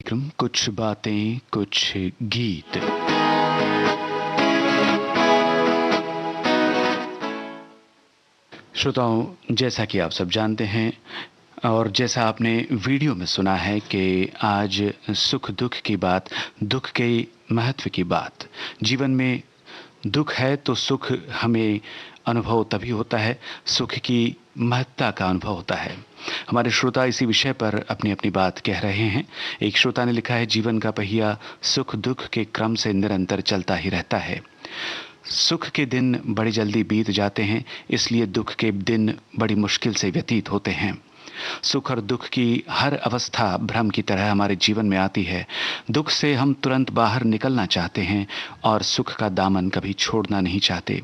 कार्यक्रम कुछ बातें कुछ गीत। श्रोताओं, जैसा कि आप सब जानते हैं और जैसा आपने वीडियो में सुना है कि आज सुख दुख की बात, दुख के महत्व की बात। जीवन में दुख है तो सुख हमें अनुभव तभी होता है, सुख की महत्ता का अनुभव होता है। हमारे श्रोता इसी विषय पर अपनी अपनी बात कह रहे हैं। एक श्रोता ने लिखा है, जीवन का पहिया सुख दुख के क्रम से निरंतर चलता ही रहता है। सुख के दिन बड़ी जल्दी बीत जाते हैं, इसलिए दुख के दिन बड़ी मुश्किल से व्यतीत होते हैं। सुख और दुख की हर अवस्था भ्रम की तरह हमारे जीवन में आती है। दुख से हम तुरंत बाहर निकलना चाहते हैं और सुख का दामन कभी छोड़ना नहीं चाहते।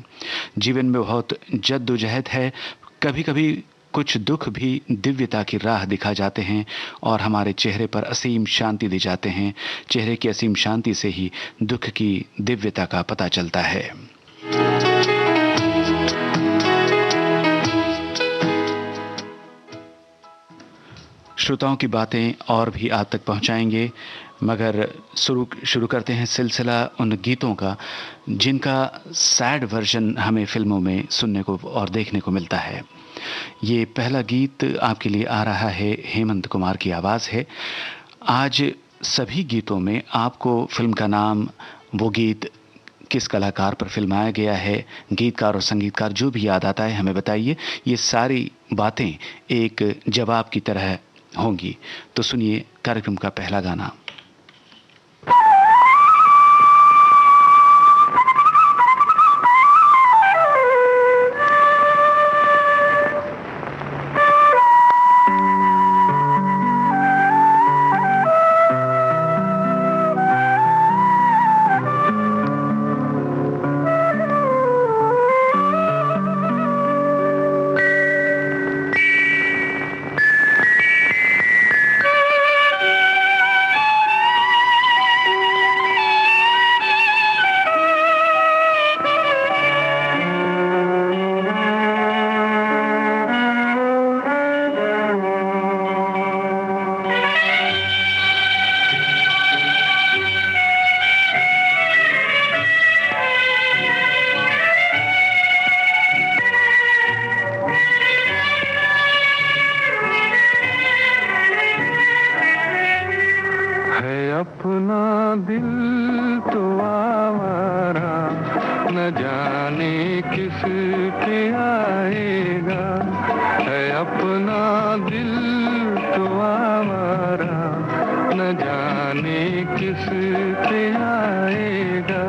जीवन में बहुत जद्दोजहद है। कभी कभी कुछ दुख भी दिव्यता की राह दिखा जाते हैं और हमारे चेहरे पर असीम शांति दे जाते हैं। चेहरे की असीम शांति से ही दुख की दिव्यता का पता चलता है। श्रोताओं की बातें और भी आप तक पहुंचाएंगे, मगर शुरू करते हैं सिलसिला उन गीतों का जिनका सैड वर्जन हमें फिल्मों में सुनने को और देखने को मिलता है। ये पहला गीत आपके लिए आ रहा है, हेमंत कुमार की आवाज़ है। आज सभी गीतों में आपको फिल्म का नाम, वो गीत किस कलाकार पर फिल्माया गया है, गीतकार और संगीतकार जो भी याद आता है हमें बताइए। ये सारी बातें एक जवाब की तरह होंगी। तो सुनिए कार्यक्रम का पहला गाना। अपना दिल तो आवारा, न जाने किस पे आएगा। है अपना दिल तो आवारा, न जाने किस पे आएगा।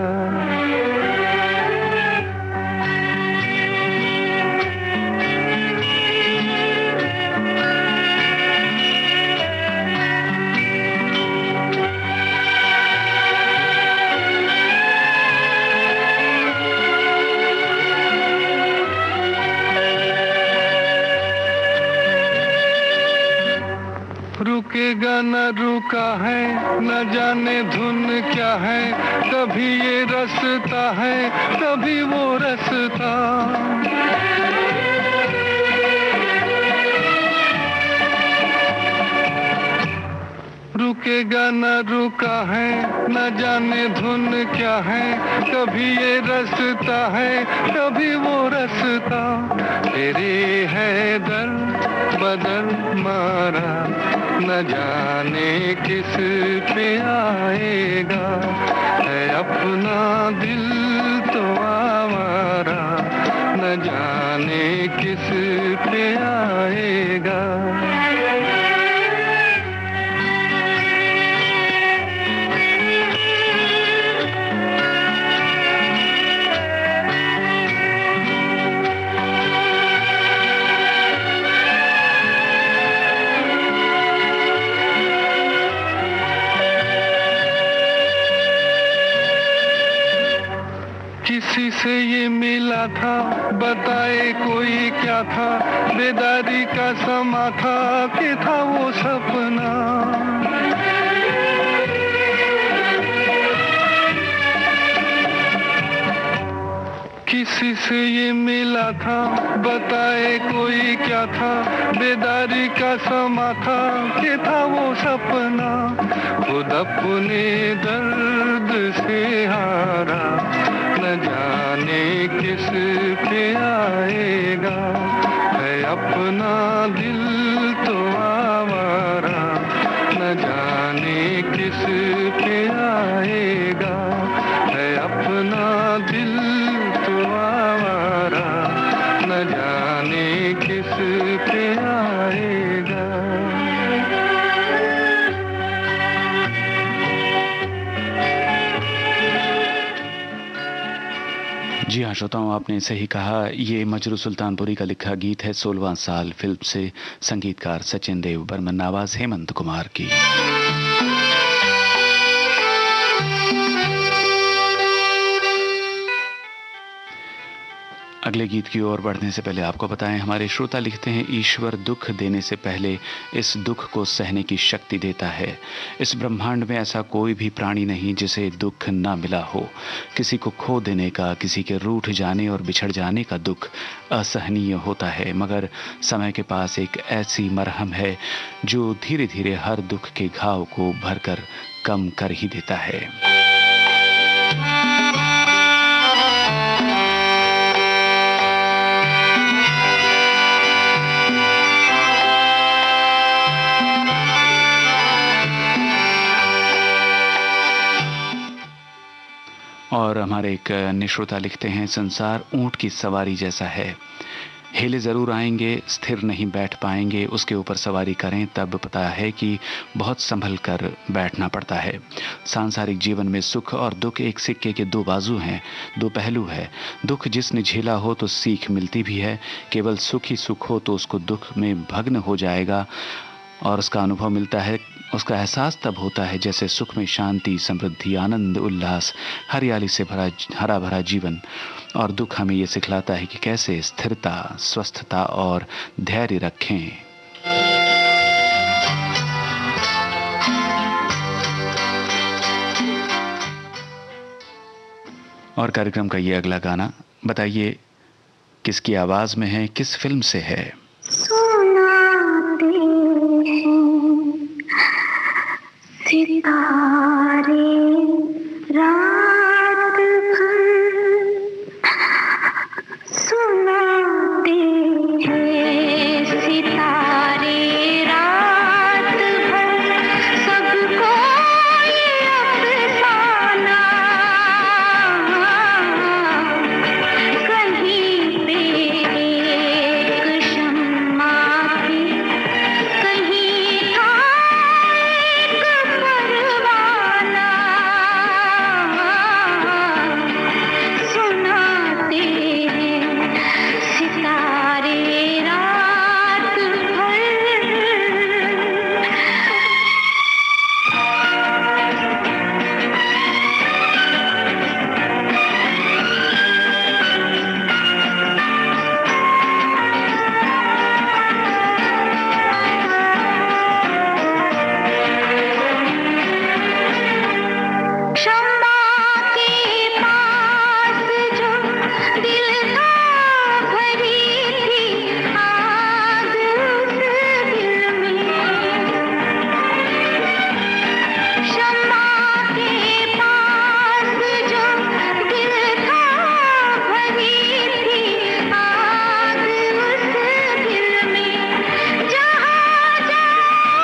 रुकेगा न रुका है, न जाने धुन क्या है। कभी ये रास्ता है, कभी वो रास्ता। रुकेगा न रुका है, न जाने धुन क्या है। कभी ये रास्ता है, कभी वो रास्ता। तेरे है दर बदल मारा, न जाने किस पे आएगा। है अपना दिल तो आवारा, न जाने किस पे आएगा। किसी से ये मिला था, बताए कोई क्या था। बेदारी का समा था कि था वो सपना। किसी से ये मिला था, बताए कोई क्या था, बेदारी का समा था कि था वो सपना। खुद अपने दर्द से हारा, न जाने किस पे आएगा। है अपना दिल तो आवारा, न जाने किस पे आएगा। है अपना दिल तो आवारा, न जाने किस पे आएगा। जी हाँ श्रोताओं, आपने सही कहा। ये मजरू सुल्तानपुरी का लिखा गीत है 16वां साल फिल्म से। संगीतकार सचिन देव बर्मन, आवाज हेमंत कुमार की। अगले गीत की ओर बढ़ने से पहले आपको बताएं, हमारे श्रोता लिखते हैं, ईश्वर दुख देने से पहले इस दुख को सहने की शक्ति देता है। इस ब्रह्मांड में ऐसा कोई भी प्राणी नहीं जिसे दुख ना मिला हो। किसी को खो देने का, किसी के रूठ जाने और बिछड़ जाने का दुख असहनीय होता है, मगर समय के पास एक ऐसी मरहम है जो धीरे धीरे हर दुख के घाव को भरकर कम कर ही देता है। और हमारे एक अन्य श्रोता लिखते हैं, संसार ऊंट की सवारी जैसा है, हिले जरूर आएंगे, स्थिर नहीं बैठ पाएंगे। उसके ऊपर सवारी करें तब पता है कि बहुत संभल कर बैठना पड़ता है। सांसारिक जीवन में सुख और दुख एक सिक्के के दो बाजू हैं, दो पहलू है। दुख जिसने झेला हो तो सीख मिलती भी है, केवल सुख ही सुख हो तो उसको दुख में भग्न हो जाएगा और उसका अनुभव मिलता है। उसका एहसास तब होता है जैसे सुख में शांति, समृद्धि, आनंद, उल्लास, हरियाली से भरा हरा भरा जीवन। और दुख हमें ये सिखलाता है कि कैसे स्थिरता, स्वस्थता और धैर्य रखें। और कार्यक्रम का ये अगला गाना, बताइए किसकी आवाज में है, किस फिल्म से है? सितारे रात भर सुनाते हैं, सितारे रात भर सबको ये अफसाना। कहीं पे एक शम्मा भी, कहीं था परवाना। सुनाते हैं सितारे रात भर। शम्मा के पास जो दिल था भरी थी आग उस दिल में। शम्मा के पास जो दिल था भरी थी आग उस दिल में। जहाँ जाओ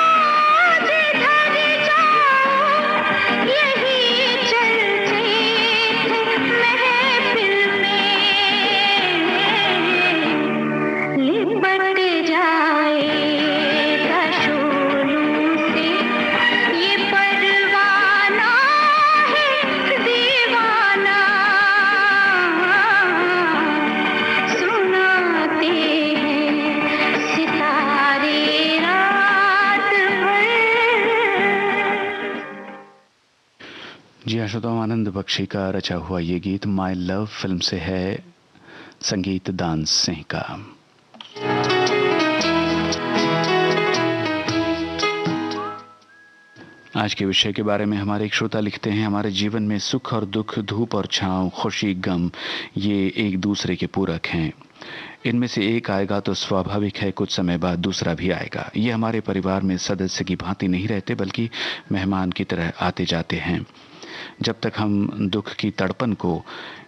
जिधर जाओ यही चलते थे महफिल में। लिपट जाएगा शोलों से ये परवाना है दीवाना। सुनाते हैं सितारे रात भर। जी हाँ श्रोताओं, आनंद बख्शी का रचा हुआ ये गीत माय लव फिल्म से है, संगीत दान सिंह का। आज के विषय के बारे में हमारे एक श्रोता लिखते हैं, हमारे जीवन में सुख और दुख, धूप और छांव, खुशी गम, ये एक दूसरे के पूरक हैं। इनमें से एक आएगा तो स्वाभाविक है कुछ समय बाद दूसरा भी आएगा। ये हमारे परिवार में सदस्य की भांति नहीं रहते, बल्कि मेहमान की तरह आते जाते हैं। जब तक हम दुख की तड़पन को,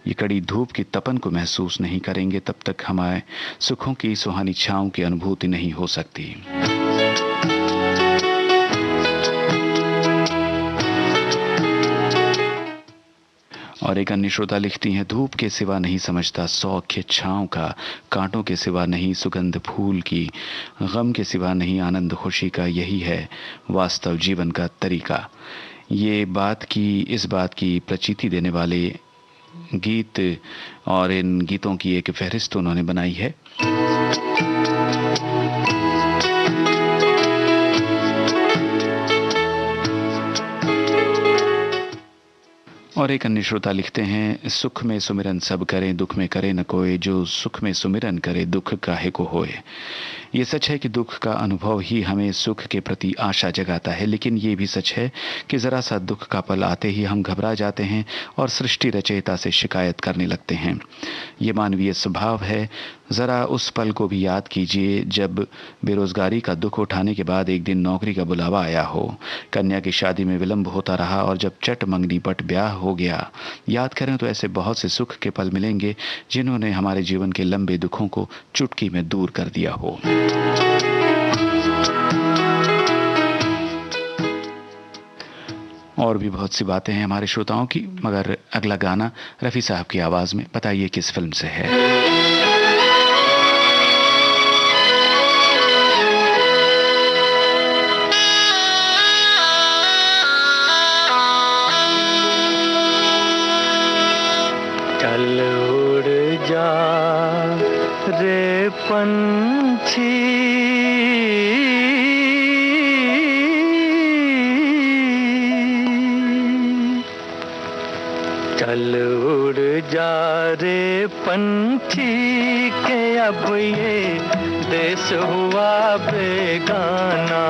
ये कड़ी धूप की तपन को महसूस नहीं करेंगे, तब तक हमारे सुखों की सुहानी छांव की अनुभूति नहीं हो सकती। और एक अन्य श्रोता लिखती हैं, धूप के सिवा नहीं समझता सौख्य छांव का, कांटों के सिवा नहीं सुगंध फूल की, गम के सिवा नहीं आनंद खुशी का, यही है वास्तव जीवन का तरीका। ये इस बात की प्रचीति देने वाले गीत और इन गीतों की एक फहरिस्त उन्होंने बनाई है। और एक अन्य श्रोता लिखते हैं, सुख में सुमिरन सब करें, दुख में करे न कोई, जो सुख में सुमिरन करे दुख काहे को होए। ये सच है कि दुख का अनुभव ही हमें सुख के प्रति आशा जगाता है, लेकिन ये भी सच है कि ज़रा सा दुख का पल आते ही हम घबरा जाते हैं और सृष्टि रचयिता से शिकायत करने लगते हैं। ये मानवीय स्वभाव है। ज़रा उस पल को भी याद कीजिए जब बेरोजगारी का दुख उठाने के बाद एक दिन नौकरी का बुलावा आया हो, कन्या की शादी में विलंब होता रहा और जब चट मंगनी पट ब्याह हो गया। याद करें तो ऐसे बहुत से सुख के पल मिलेंगे जिन्होंने हमारे जीवन के लंबे दुखों को चुटकी में दूर कर दिया हो। और भी बहुत सी बातें हैं हमारे श्रोताओं की, मगर अगला गाना रफ़ी साहब की आवाज में, बताइए किस फिल्म से है। चल उड़ जा रे पंछी, चल उड़ जा रे पंछी के अब ये देश हुआ बेगाना।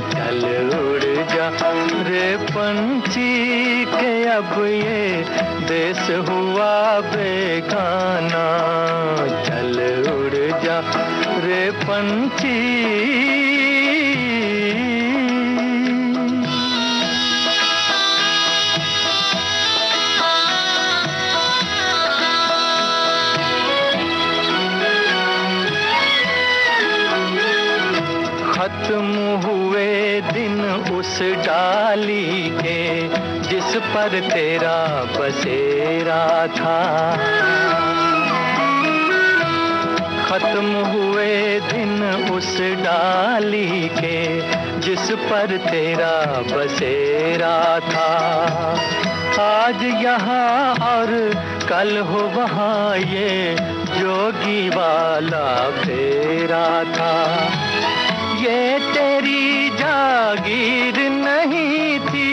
चल उड़ जा रे पंछी के अब ये देश हुआ बेगाना। चल उड़ जा रे पंछी। खत्म हुए दिन उस डाली के जिस पर तेरा बसेरा था। खत्म हुए दिन उस डाली के जिस पर तेरा बसेरा था। आज यहाँ और कल हो वहाँ ये जोगी वाला फेरा था। ये तेरी जागीर नहीं थी,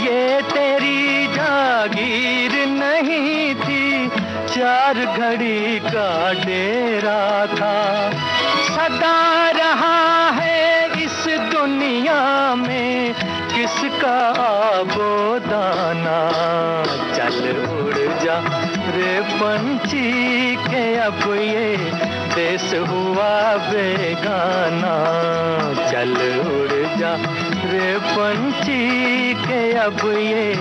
ये तेरी जागीर नहीं थी, चार घड़ी का डेरा था। सदा रहा है इस दुनिया में किसका आबोदाना। चल उड़ जा रे पंछी के अब ये देश हुआ बेगाना। चल उड़ जा रे पंछी के अब ये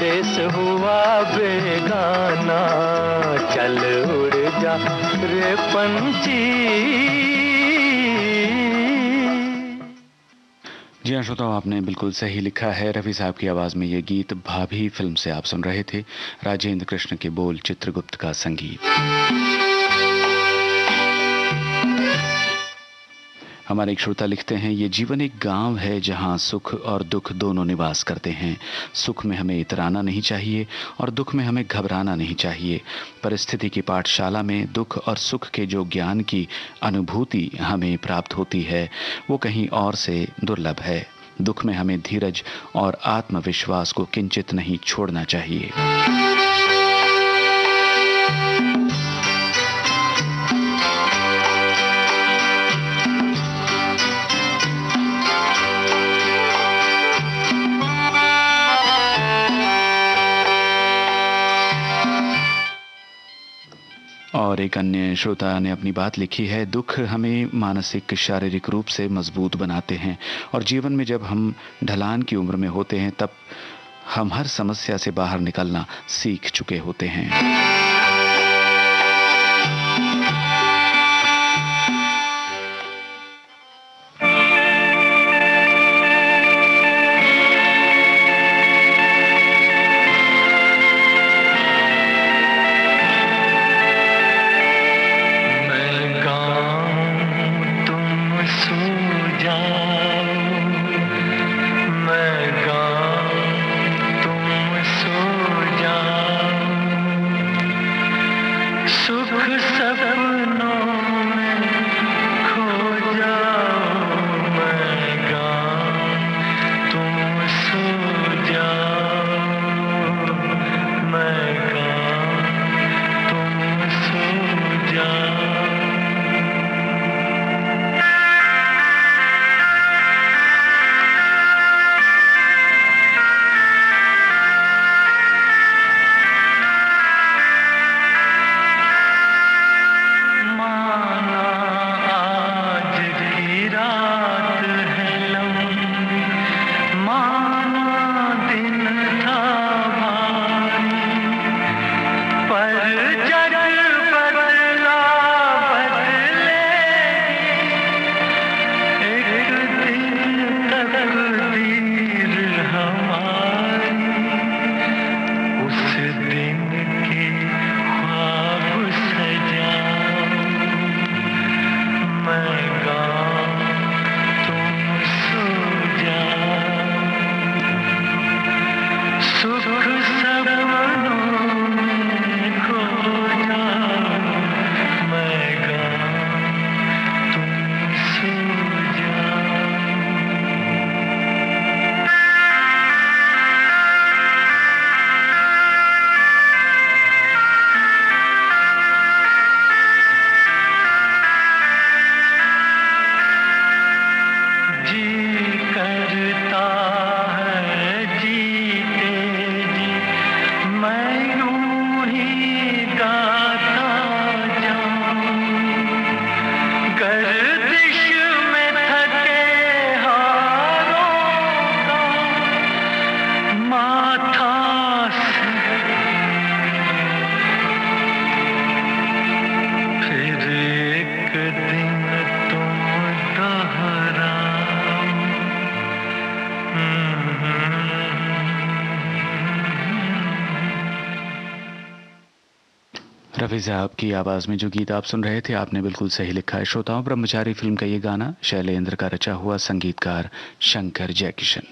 देश हुआ बेगाना। चल उड़ जा रे पंछी। जी हाँ श्रोताओ, आपने बिल्कुल सही लिखा है। रफ़ी साहब की आवाज़ में ये गीत भाभी फिल्म से आप सुन रहे थे। राजेंद्र कृष्ण के बोल, चित्रगुप्त का संगीत। हमारे एक श्रोता लिखते हैं, ये जीवन एक गांव है जहां सुख और दुख दोनों निवास करते हैं। सुख में हमें इतराना नहीं चाहिए और दुख में हमें घबराना नहीं चाहिए। परिस्थिति की पाठशाला में दुख और सुख के जो ज्ञान की अनुभूति हमें प्राप्त होती है वो कहीं और से दुर्लभ है। दुख में हमें धीरज और आत्मविश्वास को किंचित नहीं छोड़ना चाहिए। और एक अन्य श्रोता ने अपनी बात लिखी है, दुख हमें मानसिक शारीरिक रूप से मजबूत बनाते हैं और जीवन में जब हम ढलान की उम्र में होते हैं तब हम हर समस्या से बाहर निकलना सीख चुके होते हैं। रफी साहब की आवाज में जो गीत आप सुन रहे थे आपने बिल्कुल सही लिखा है। श्रोताओं, ब्रह्मचारी फिल्म का ये गाना शैलेंद्र का रचा हुआ, संगीतकार शंकर जयकिशन।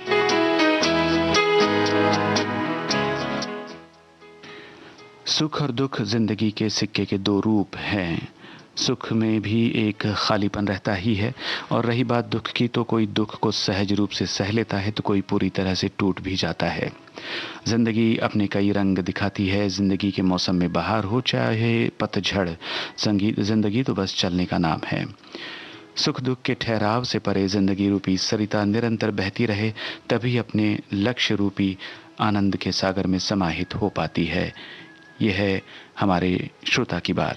सुख और दुख जिंदगी के सिक्के के दो रूप हैं। सुख में भी एक खालीपन रहता ही है और रही बात दुख की, तो कोई दुख को सहज रूप से सह लेता है तो कोई पूरी तरह से टूट भी जाता है। जिंदगी अपने कई रंग दिखाती है। जिंदगी के मौसम में बहार हो चाहे पतझड़, जिंदगी तो बस चलने का नाम है। सुख दुख के ठहराव से परे जिंदगी रूपी सरिता निरंतर बहती रहे, तभी अपने लक्ष्य रूपी आनंद के सागर में समाहित हो पाती है। यह है हमारे श्रोता की बात।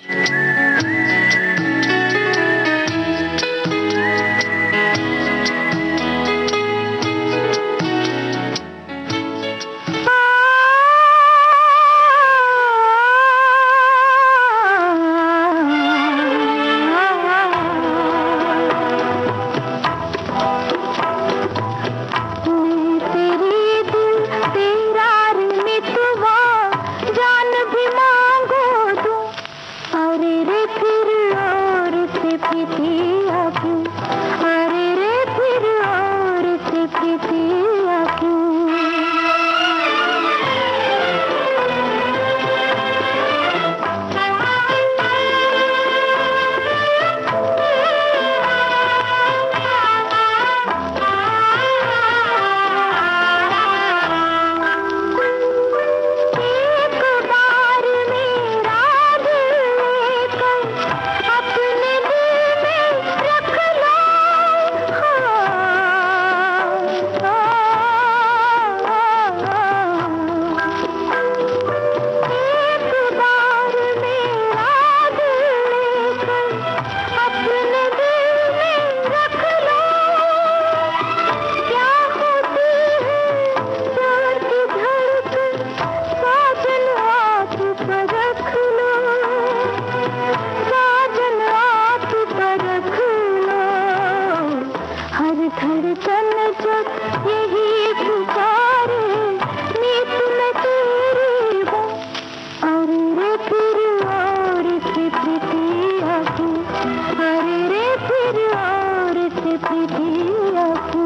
जान भी मांगो दूं, अरे रे फिर जग यही पुकारे, मीत मैं तेरी हूँ। अरे रे फिर और से प्रीतिया की, अरे रे फिर और से प्रीतिया की।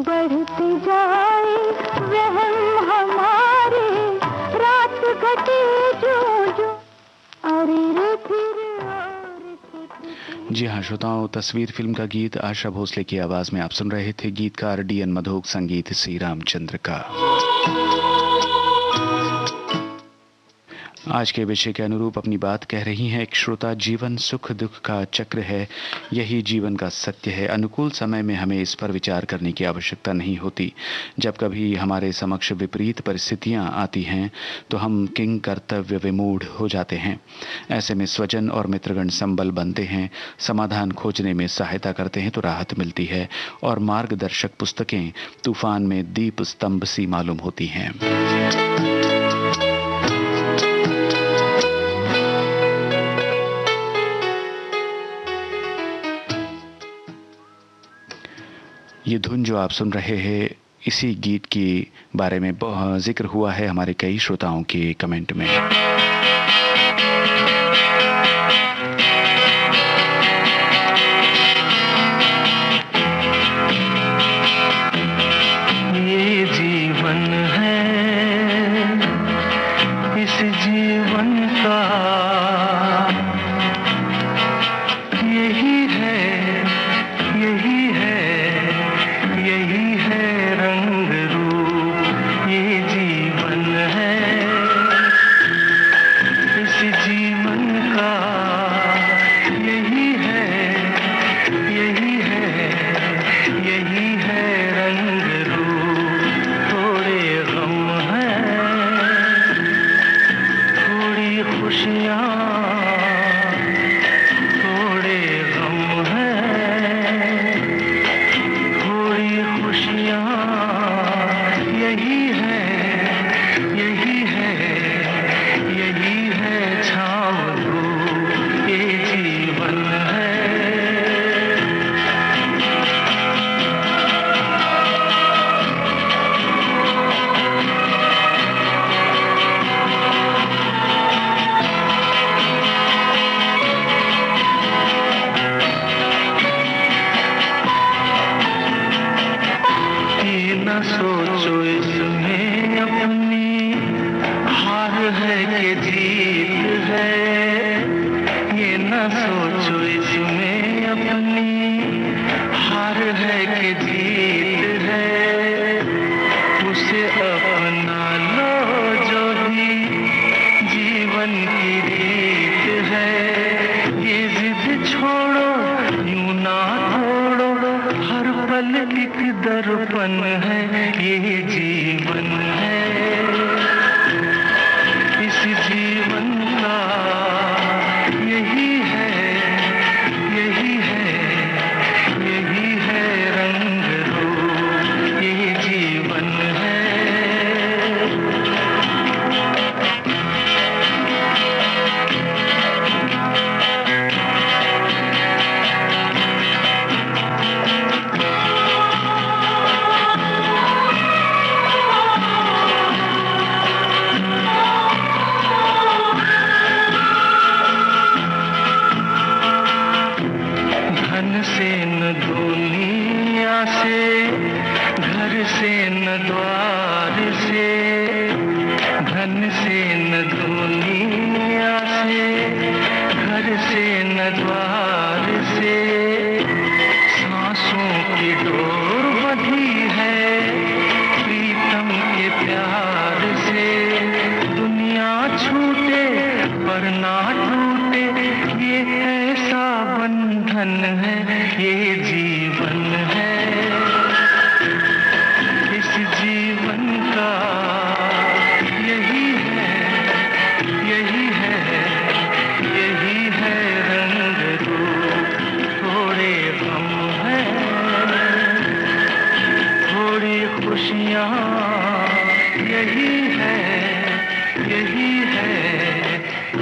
बढ़ती जाए वहम हमारे, रात घटे जो जो, अरे रे फिर और से। जी हाँ श्रोताओं, तस्वीर फिल्म का गीत आशा भोसले की आवाज में आप सुन रहे थे। गीतकार डीएन मधोक, संगीत सी रामचंद्र का। आज के विषय के अनुरूप अपनी बात कह रही हैं एक श्रोता, जीवन सुख दुख का चक्र है, यही जीवन का सत्य है। अनुकूल समय में हमें इस पर विचार करने की आवश्यकता नहीं होती। जब कभी हमारे समक्ष विपरीत परिस्थितियां आती हैं तो हम किंग कर्तव्य विमूढ़ हो जाते हैं। ऐसे में स्वजन और मित्रगण संबल बनते हैं, समाधान खोजने में सहायता करते हैं तो राहत मिलती है, और मार्गदर्शक पुस्तकें तूफान में दीप स्तंभ सी मालूम होती हैं। ये धुन जो आप सुन रहे हैं, इसी गीत के बारे में जिक्र हुआ है हमारे कई श्रोताओं के कमेंट में। ये जीवन है, इस जीवन का यही है, यही है, यही है रंग रूप। ये जीवन है,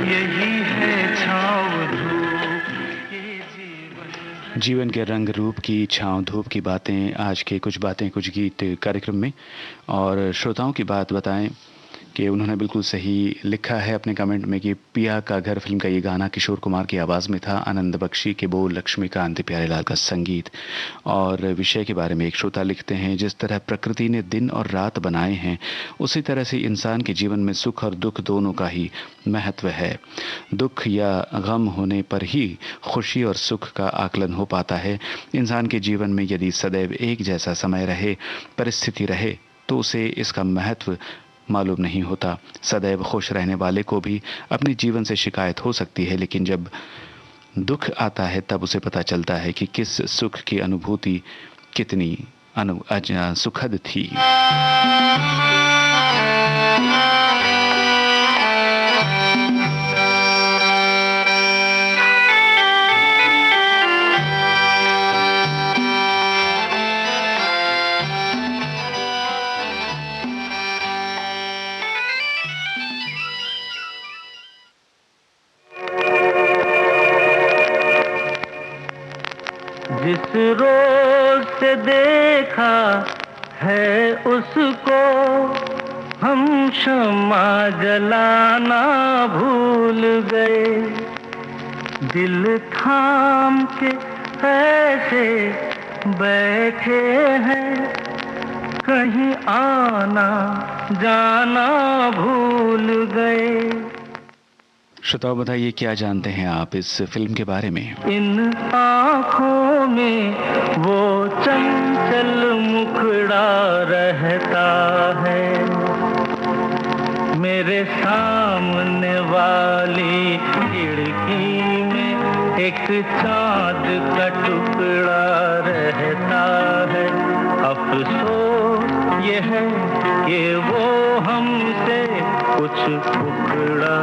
यही है छाँव धूप ये जीवन। जीवन के रंग रूप की छाँव धूप की बातें, आज के कुछ बातें कुछ गीत कार्यक्रम में। और श्रोताओं की बात बताएं कि उन्होंने बिल्कुल सही लिखा है अपने कमेंट में कि पिया का घर फिल्म का ये गाना किशोर कुमार की आवाज़ में था, आनंद बख्शी के बोल, लक्ष्मीकांत प्यारेलाल का संगीत। और विषय के बारे में एक श्रोता लिखते हैं, जिस तरह प्रकृति ने दिन और रात बनाए हैं उसी तरह से इंसान के जीवन में सुख और दुख दोनों का ही महत्व है। दुख या गम होने पर ही खुशी और सुख का आकलन हो पाता है। इंसान के जीवन में यदि सदैव एक जैसा समय रहे, परिस्थिति रहे, तो उसे इसका महत्व मालूम नहीं होता। सदैव खुश रहने वाले को भी अपने जीवन से शिकायत हो सकती है, लेकिन जब दुख आता है तब उसे पता चलता है कि किस सुख की अनुभूति कितनी सुखद थी। जिस रोज से देखा है उसको हम शम्मा जलाना भूल गए। दिल थाम के ऐसे बैठे हैं, कहीं आना जाना भूल गए। श्रोताओं बताइए, क्या जानते हैं आप इस फिल्म के बारे में? इन आँखों में वो चंचल मुखड़ा रहता है, मेरे सामने वाली खिड़की में एक चाँद का टुकड़ा रहता है। अफसोस ये है कि वो हमसे कुछ उखड़ा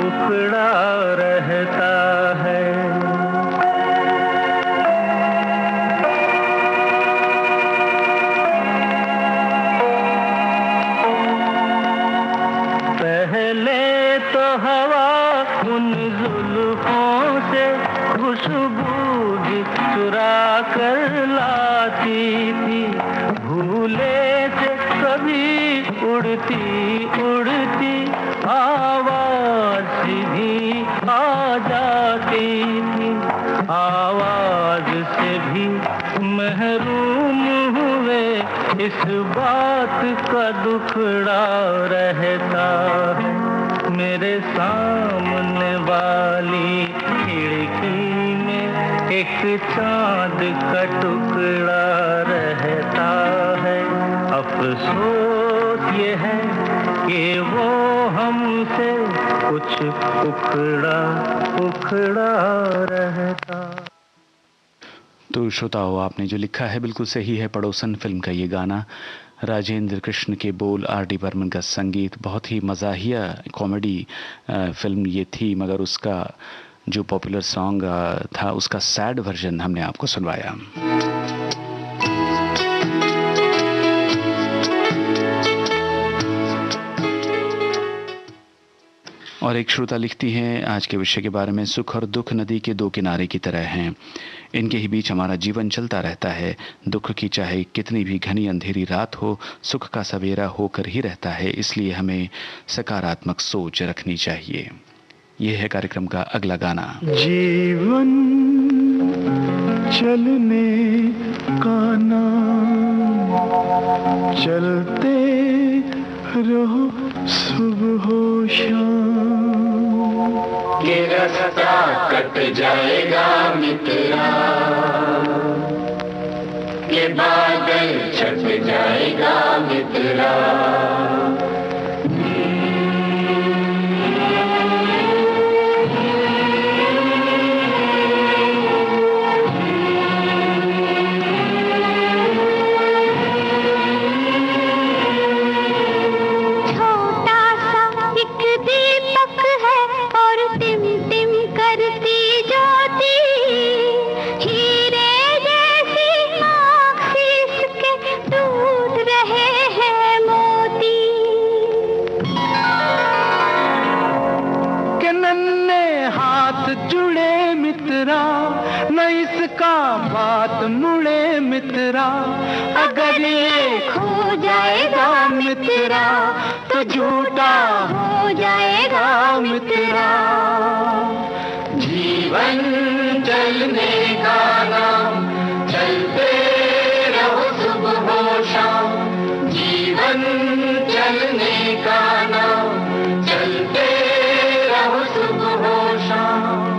उखड़ा रहता है। पहले तो हवा उन जुल्फों से खुशबू भी चुरा कर लाती थी, भूले से कभी उड़ती उड़ती आवाज भी आ जाती थी। आवाज से भी महरूम हुए, इस बात का दुखड़ा रहता है। मेरे सामने वाली खिड़की में एक चाँद का टुकड़ा रहता है। अफसोस ये है कि वो हमसे कुछ उखड़ा उखड़ा रहता। तो श्रोताओं, आपने जो लिखा है बिल्कुल सही है। पड़ोसन फिल्म का ये गाना, राजेंद्र कृष्ण के बोल, R.D. बर्मन का संगीत। बहुत ही मज़ाहिया कॉमेडी फिल्म ये थी, मगर उसका जो पॉपुलर सॉन्ग था उसका सैड वर्जन हमने आपको सुनवाया। और एक श्रोता लिखती हैं आज के विषय के बारे में, सुख और दुख नदी के दो किनारे की तरह हैं, इनके ही बीच हमारा जीवन चलता रहता है। दुख की चाहे कितनी भी घनी अंधेरी रात हो, सुख का सवेरा होकर ही रहता है, इसलिए हमें सकारात्मक सोच रखनी चाहिए। यह है कार्यक्रम का अगला गाना। जीवन चलने का नाम, चलते रहो सुबह हो शाम, ये रास्ता कट जाएगा मित्रा, ये बादल छट जाएगा मित्रा। मित्रा, अगर ये खो जाएगा मित्रा तो झूठा हो जाएगा मित्रा। जीवन चलने का नाम, चलते रहो सुबह हो शाम। जीवन चलने का नाम, चलते रहो सुबह हो शाम।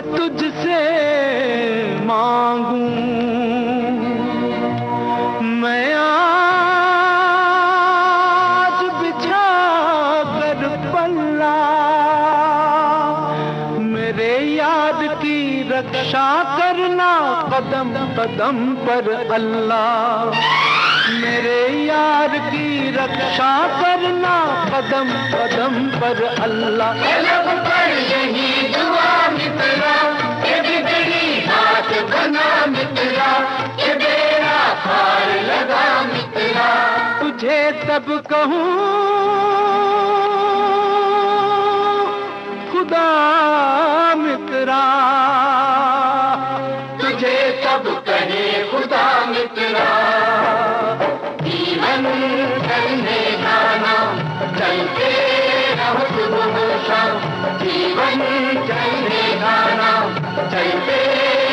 तुझसे मांगूं मैं आज बिछा कर पल्ला, मेरे याद की रक्षा करना कदम कदम पर अल्लाह। मेरे यार की रक्षा करना कदम कदम पर अल्लाह। लब पर यही दुआ मित्रा, ये बिगड़ी बात बना मित्रा, ये बेड़ा पार लगा मित्रा। तुझे तब कहूँ खुदा मित्रा, तुझे तब कहे खुदा मित्रा। जीवन चलने का नाम, चलते रहो सुबह हो शाम। जीवन चलने का नाम, चलते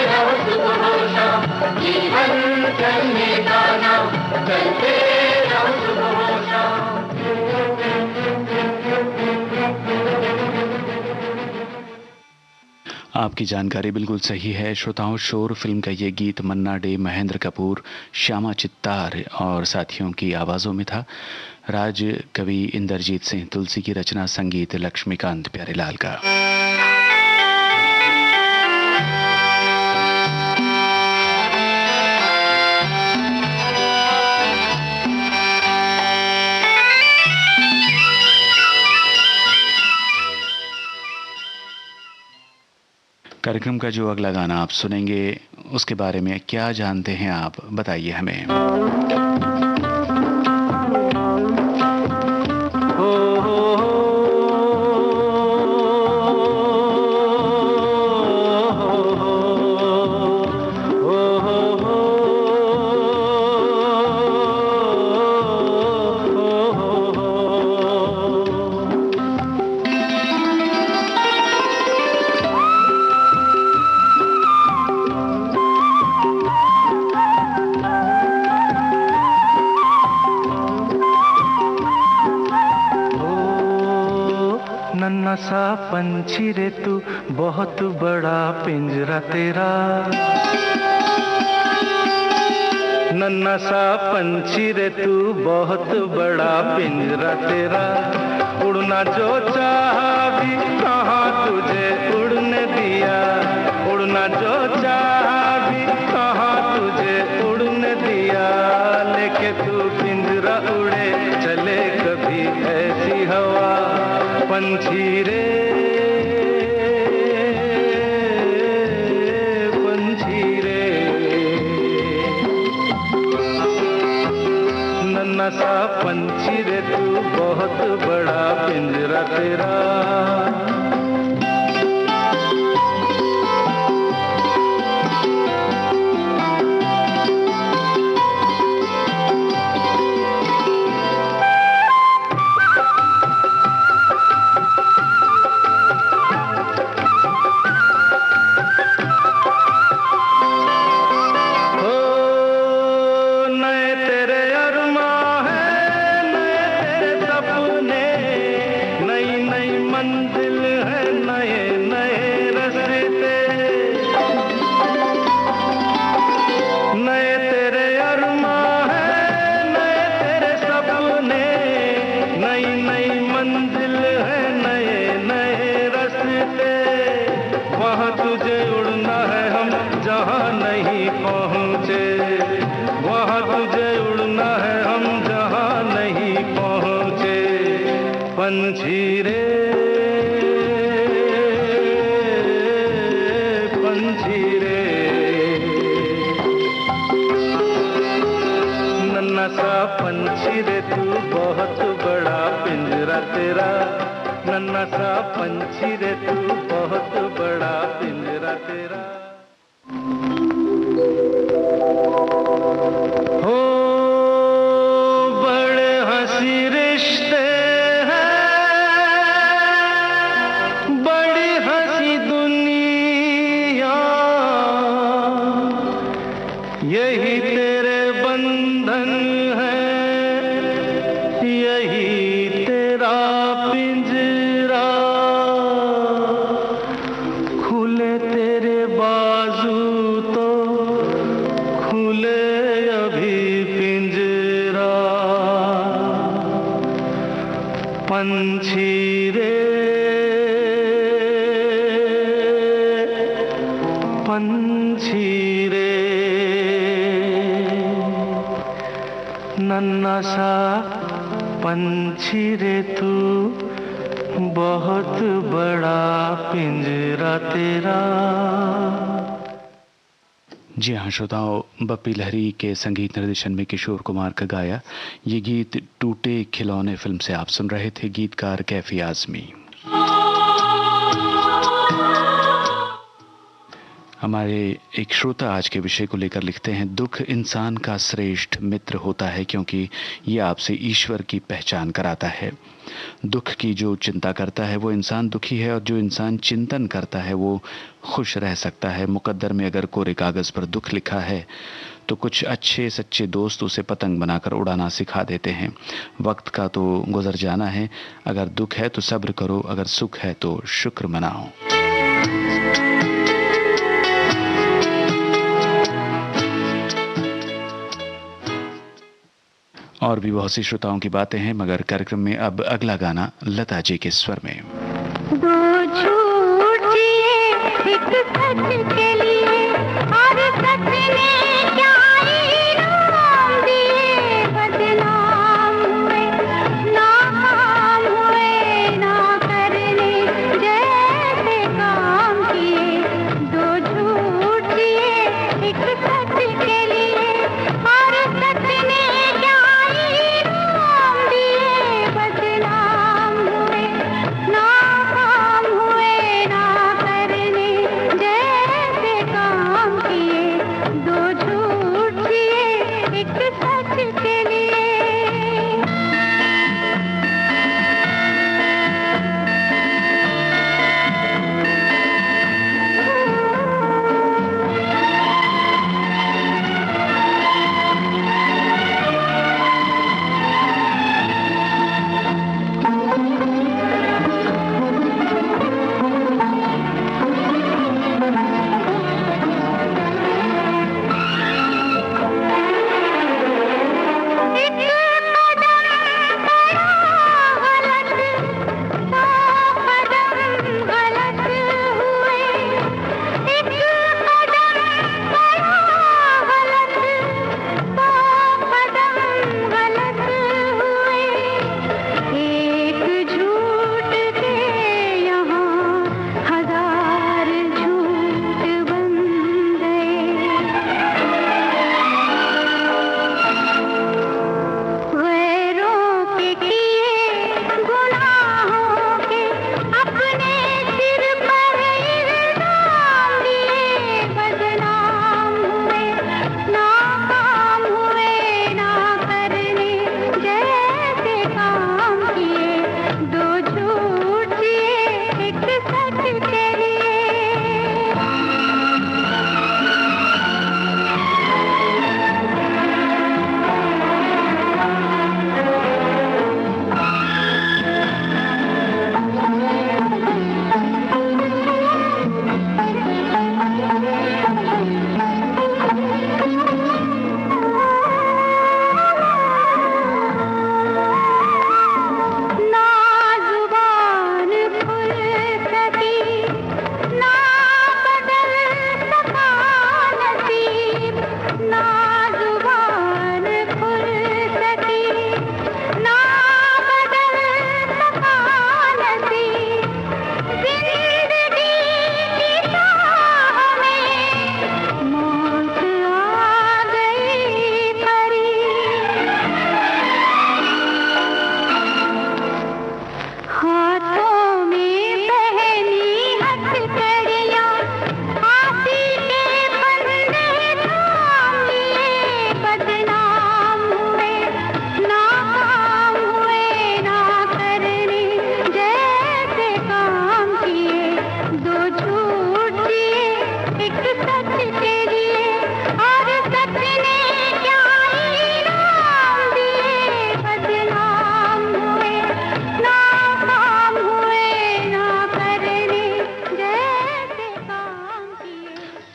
रहो सुबह हो शाम। जीवन चलने का नाम, चलते रहो सुबह हो शाम। आपकी जानकारी बिल्कुल सही है श्रोताओं। शोर फिल्म का ये गीत मन्ना डे, महेंद्र कपूर, श्यामा चित्तार और साथियों की आवाज़ों में था। राज कवि इंद्रजीत सिंह तुलसी की रचना, संगीत लक्ष्मीकांत प्यारेलाल का। कार्यक्रम का जो अगला गाना आप सुनेंगे उसके बारे में क्या जानते हैं आप, बताइए हमें। नन्हा सा पंछी रे तू, बहुत बड़ा पिंजरा तेरा। नन्हा सा पंछी रे तू, बहुत बड़ा पिंजरा तेरा। उड़ना जो चाहा भी कहाँ तुझे उड़ने दिया, उड़ना जो चाहा भी कहाँ तुझे उड़ने दिया। लेके तू पिंजरा उड़े चले कभी ऐसी हवा, पंछी रे पंछी रे। नन्हा सा पंछी रे तू, बहुत बड़ा पिंजरा तेरा। पंछी रे, नन्हा सा पंछी रे तू बहुत बड़ा पिंजरा तेरा, नन्हा सा पंछी रे तू बहुत बड़ा पिंजरा तेरा। हो बड़े हंसी रिश्ते यही तेरे बंधन है, यही तेरा पिंजरा, खुले तेरे बाजू तो खुले अभी पिंजरा, पंछी रे पंछी रे, नन्हा सा पंछी रे तू बहुत बड़ा पिंजरा तेरा। जी हाँ श्रोताओं, बप्पी लहरी के संगीत निर्देशन में किशोर कुमार का गाया ये गीत टूटे खिलौने फिल्म से आप सुन रहे थे। गीतकार कैफी आजमी। हमारे एक श्रोता आज के विषय को लेकर लिखते हैं, दुख इंसान का श्रेष्ठ मित्र होता है क्योंकि ये आपसे ईश्वर की पहचान कराता है। दुख की जो चिंता करता है वो इंसान दुखी है और जो इंसान चिंतन करता है वो खुश रह सकता है। मुकद्दर में अगर कोरे कागज़ पर दुख लिखा है तो कुछ अच्छे सच्चे दोस्त उसे पतंग बनाकर उड़ाना सिखा देते हैं। वक्त का तो गुजर जाना है, अगर दुख है तो सब्र करो, अगर सुख है तो शुक्र मनाओ। और भी बहुत सी श्रोताओं की बातें हैं, मगर कार्यक्रम में अब अगला गाना लता जी के स्वर में। दो झूठ जिए एक सच के लिए, और सच ने क्या इनाम दिए, बदनाम हुए नाकाम हुए, ना करने जैसे काम किए। दो झूठ जिए एक सच के लिए, और सच ने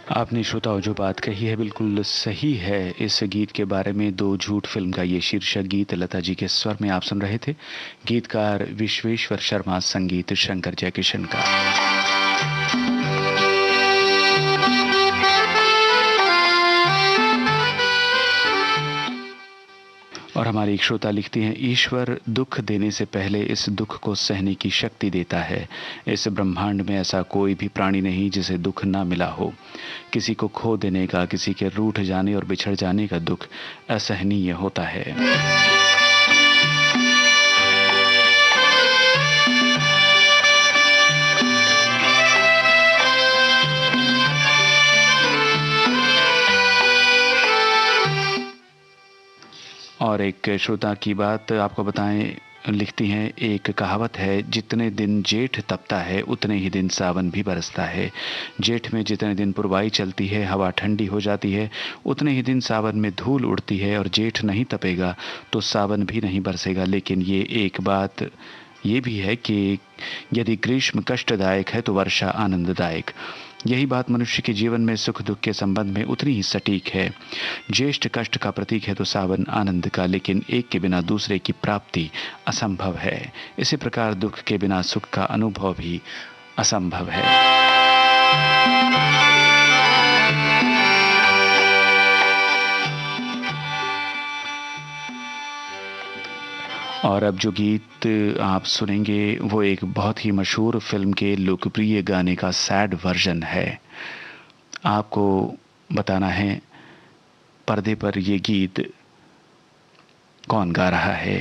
आपने श्रोताओं जो बात कही है बिल्कुल सही है। इस गीत के बारे में दो झूठ फिल्म का ये शीर्षक गीत लता जी के स्वर में आप सुन रहे थे। गीतकार विश्वेश्वर शर्मा, संगीत शंकर जयकिशन का। और हमारी एक श्रोता लिखती हैं, ईश्वर दुख देने से पहले इस दुख को सहने की शक्ति देता है। इस ब्रह्मांड में ऐसा कोई भी प्राणी नहीं जिसे दुख ना मिला हो। किसी को खो देने का, किसी के रूठ जाने और बिछड़ जाने का दुख असहनीय होता है। और एक श्रोता की बात आपको बताएं, लिखती हैं, एक कहावत है, जितने दिन जेठ तपता है उतने ही दिन सावन भी बरसता है। जेठ में जितने दिन पुरवाई चलती है, हवा ठंडी हो जाती है, उतने ही दिन सावन में धूल उड़ती है। और जेठ नहीं तपेगा तो सावन भी नहीं बरसेगा। लेकिन ये एक बात ये भी है कि यदि ग्रीष्म कष्टदायक है तो वर्षा आनंददायक। यही बात मनुष्य के जीवन में सुख दुख के संबंध में उतनी ही सटीक है। ज्येष्ठ कष्ट का प्रतीक है तो सावन आनंद का, लेकिन एक के बिना दूसरे की प्राप्ति असंभव है। इसी प्रकार दुख के बिना सुख का अनुभव भी असंभव है। और अब जो गीत आप सुनेंगे वो एक बहुत ही मशहूर फिल्म के लोकप्रिय गाने का सैड वर्जन है। आपको बताना है पर्दे पर ये गीत कौन गा रहा है।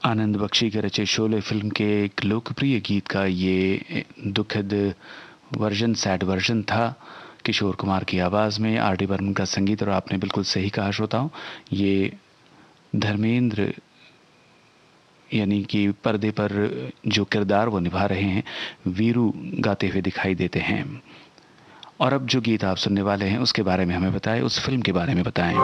आनंद बख्शी के रचे शोले फिल्म के एक लोकप्रिय गीत का ये दुखद वर्जन, सैड वर्जन था। किशोर कुमार की आवाज़ में, आर डी बर्मन का संगीत। और आपने बिल्कुल सही कहा श्रोताओं, ये धर्मेंद्र यानी कि पर्दे पर जो किरदार वो निभा रहे हैं, वीरू गाते हुए दिखाई देते हैं। और अब जो गीत आप सुनने वाले हैं उसके बारे में हमें बताएं, उस फिल्म के बारे में बताएं।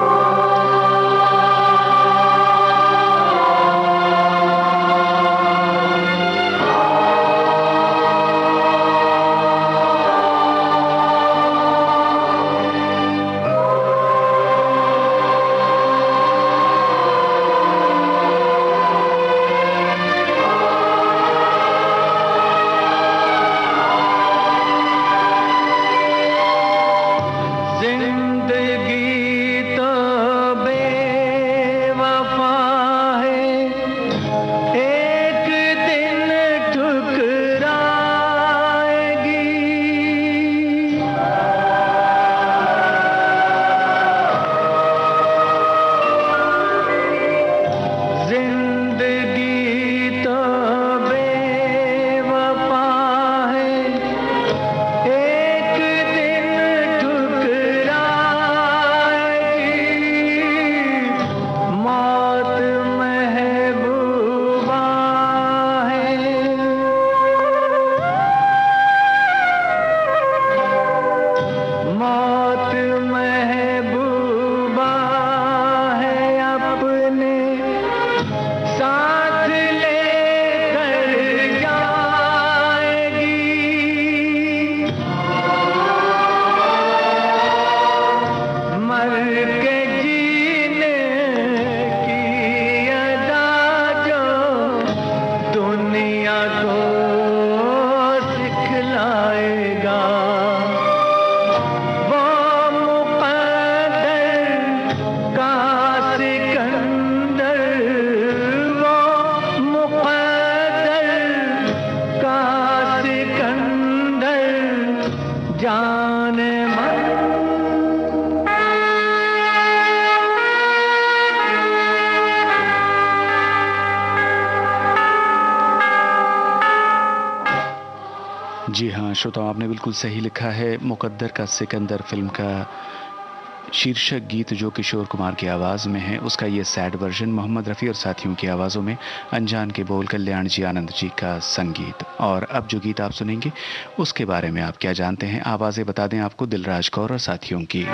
जिंदगी तो जी हाँ श्रोताओं, आपने बिल्कुल सही लिखा है। मुकद्दर का सिकंदर फिल्म का शीर्षक गीत जो किशोर कुमार की आवाज़ में है, उसका ये सैड वर्जन मोहम्मद रफ़ी और साथियों की आवाज़ों में, अनजान के बोल, कल्याण जी आनंद जी का संगीत। और अब जो गीत आप सुनेंगे उसके बारे में आप क्या जानते हैं? आवाज़ें बता दें आपको, दिलराज कौर और साथियों की।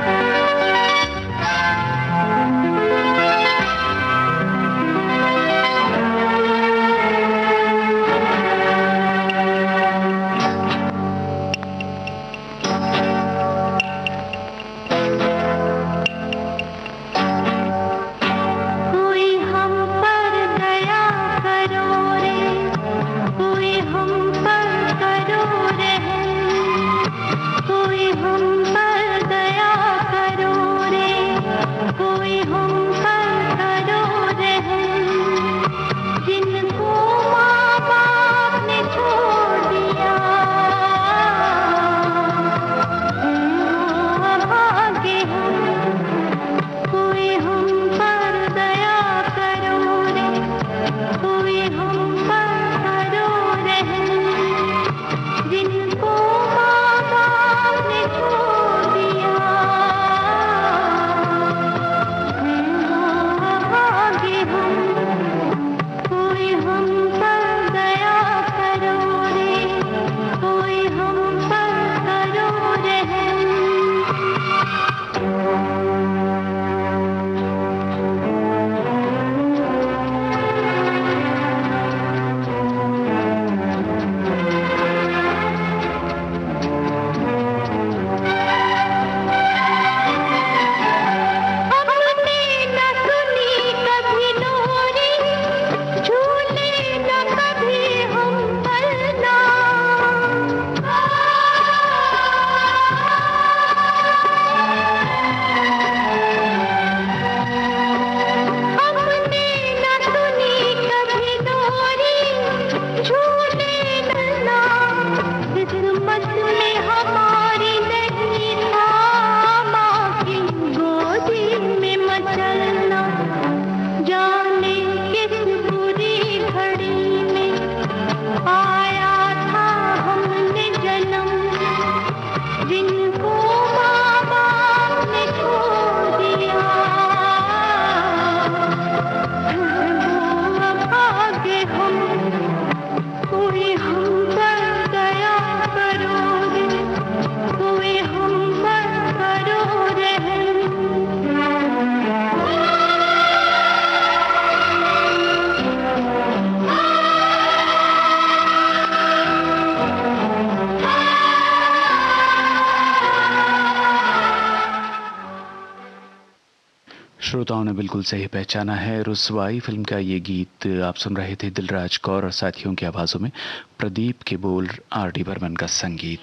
श्रोताओं ने बिल्कुल सही पहचाना है। रुसवाई फिल्म का ये गीत आप सुन रहे थे दिलराज कौर और साथियों की आवाज़ों में, प्रदीप के बोल, आर डी बर्मन का संगीत।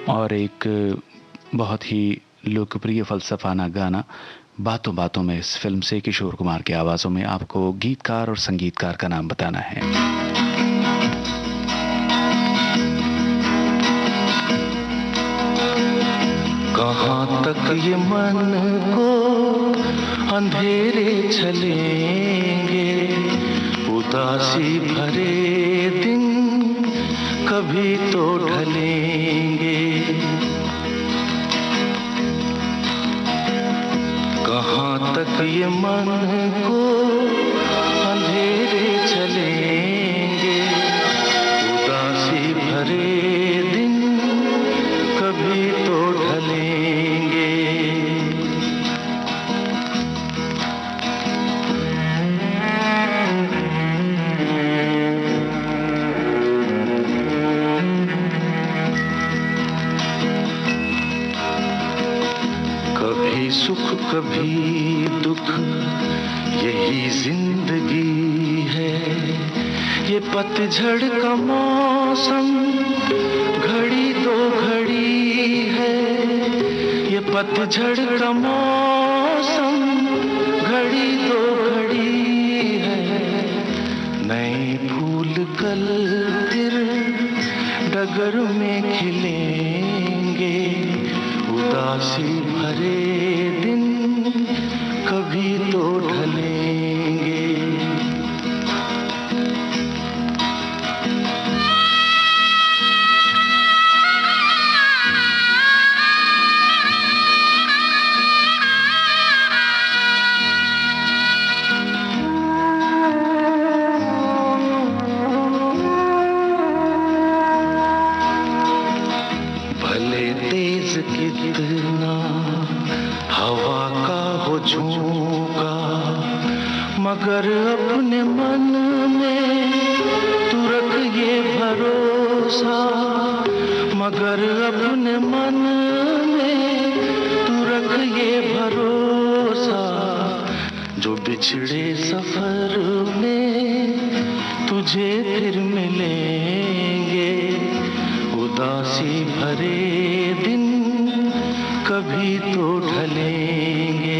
और एक बहुत ही लोकप्रिय फलसफाना गाना बातों बातों में इस फिल्म से, किशोर कुमार की आवाज़ों में। आपको गीतकार और संगीतकार का नाम बताना है। कहाँ तक ये मन को अंधेरे चलेंगे, उदासी भरे दिन कभी तो ढलेंगे। कहाँ तक ये मन को अंधेरे चलेंगे, उदासी भरे दिन कभी तो ढलेंगे। कभी सुख कभी दुख, यही जिंदगी है। ये पतझड़ का मौसम घड़ी दो घड़ी है। ये पतझड़ का मौसम घड़ी दो घड़ी है। नए फूल कल फिर डगर में खिलेंगे, उदासी भरे कितना हवा का हो झोंका, मगर अपने मन में तू रख ये भरोसा, मगर अपने मन में तू रख ये भरोसा, जो बिछड़े सफर में तुझे फिर मिलेंगे, उदासी भरे दिन कभी तो ढलेंगे।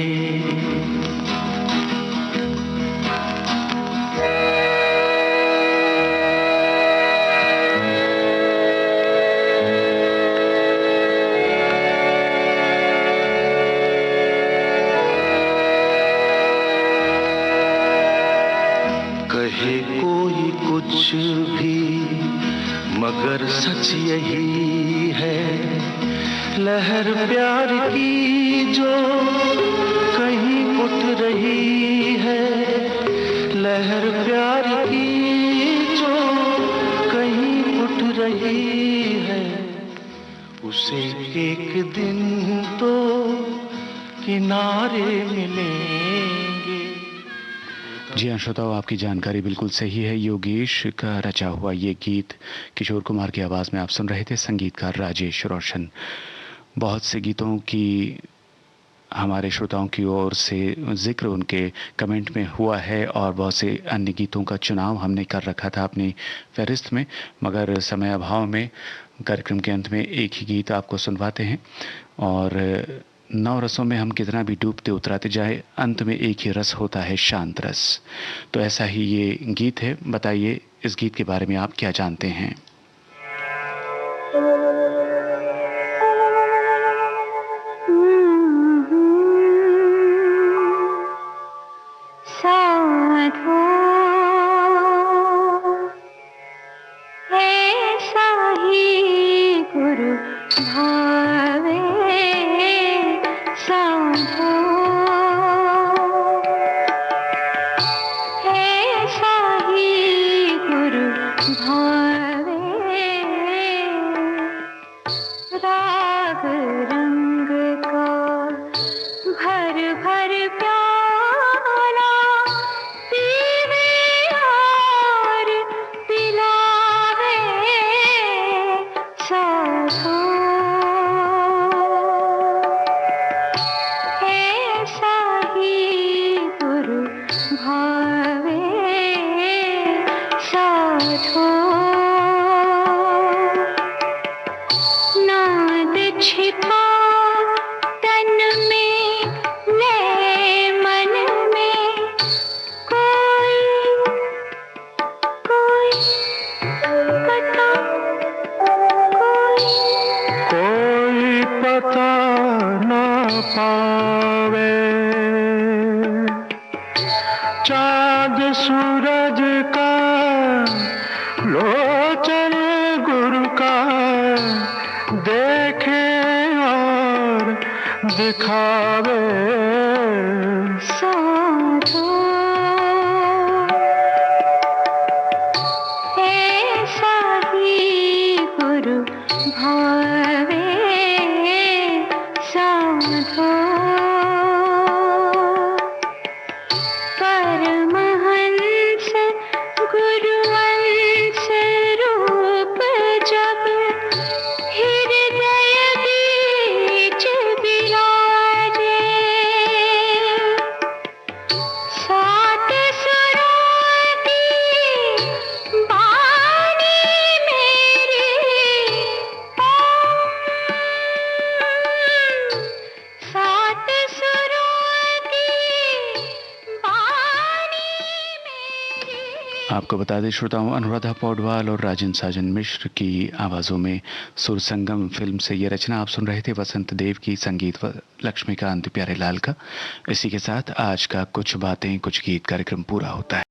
कहे कोई कुछ भी मगर सच यही है, लहर प्यार की जो कहीं उठ रही है, लहर प्यार की जो कहीं उठ रही है, उसे एक दिन तो किनारे मिलेंगे। जी हाँ श्रोताओं, आपकी जानकारी बिल्कुल सही है। योगेश का रचा हुआ ये गीत किशोर कुमार की आवाज़ में आप सुन रहे थे, संगीतकार राजेश रोशन। बहुत से गीतों की हमारे श्रोताओं की ओर से जिक्र उनके कमेंट में हुआ है और बहुत से अन्य गीतों का चुनाव हमने कर रखा था अपनी फहरिस्त में, मगर समय अभाव में कार्यक्रम के अंत में एक ही गीत आपको सुनवाते हैं। और 9 रसों में हम कितना भी डूबते उतराते जाए, अंत में एक ही रस होता है, शांत रस। तो ऐसा ही ये गीत है। बताइए इस गीत के बारे में आप क्या जानते हैं? सूरज का लोचन गुरु का देखे और दिखावे। साधो ऐसा ही गुरु भावे, साधो आपको बता दें श्रोताओं, अनुराधा पौडवाल और राजन साजन मिश्र की आवाज़ों में सुर संगम फिल्म से ये रचना आप सुन रहे थे। वसंत देव की संगीत व लक्ष्मीकांत प्यारेलाल का। इसी के साथ आज का कुछ बातें कुछ गीत कार्यक्रम पूरा होता है।